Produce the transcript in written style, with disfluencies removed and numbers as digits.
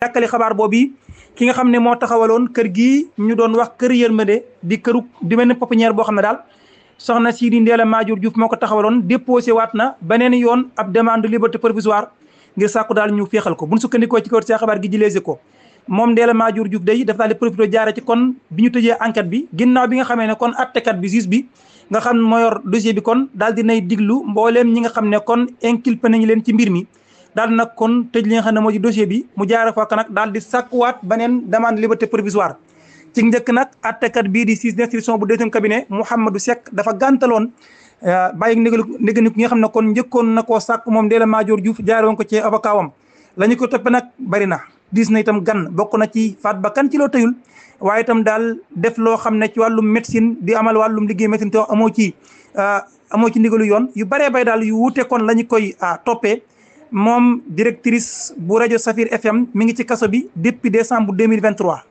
yàkkali xabaar boobu ki nga xam ne moo taxawaloon kër gii ñu doon wax kër yërmande di këru di mel ni pépinière boo xam ne daal soxna sii di Ndella Madior Diouf moo ko taxawaloon déposé waat na beneen yoon ab demande de liberté provisoire ngir sàkku daal ñu féexal ko buñ sukkandikoo ci kër see xabaar gi di Les Échos moom Ndella Madior Diouf day dafa daal di profité jaare ci kon bi ñu tëjee enquête bi ginnaaw bi nga xamee ne kon attekat bi juge bi nga xam moo yor dossier bi kon daal di nay diglu mbooleem ñi nga xam ne kon inculpé nañu leen ci mbir mi daal nag kon tëj li nga xam ne moo ci dossier bi mu jaare fa nag daal di sàkkuwaat beneen demande liberté provisoire ci njëkk nag attekat bii di juge d'instruction bu deuxième cabinet Mouhamadou Seck dafa gàntaloon bàyyi ndégani ki nga xam ne kon njëkkoon na koo sàkk moom Ndella Madior Diouf jaare woon ko ci avocat wam la ñu ko toppe nag bari na diis na itam gan bokk na ci faat ba kan ci loo tëyul waaye itam daal def loo xam ne ci wàllum médecine di amal wàllum liggéey médecine te amoo ci ndigalu yoon yu baree bay daal yu wuute kon la ñu koy toppee moom directrice bu rajo Safir FM mi ngi ci kaso bi depuis décembre 2023